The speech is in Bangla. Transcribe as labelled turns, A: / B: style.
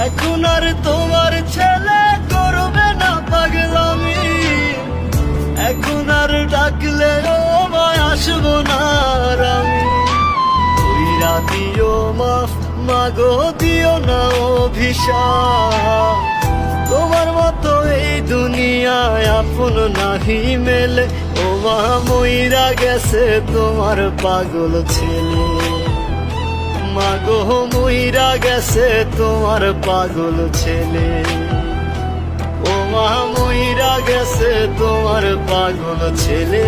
A: এখন আর তোমার ছেলে করবে না পাগলামি, এখন আর ডাকলে আমায় আসবো না আর আমি। কইরা দিও মাফ মাগো, দিও না অভিশাপ, তোমার মতো এই দুনিয়ায় আপন নাহি মেলে। ও মা মইরা গেছে তোমার পাগল ছেলে, মাগো মইরা গেছে তোমার পাগল ছেলে। ও মা মইরা গেছে তোমার পাগল ছেলে।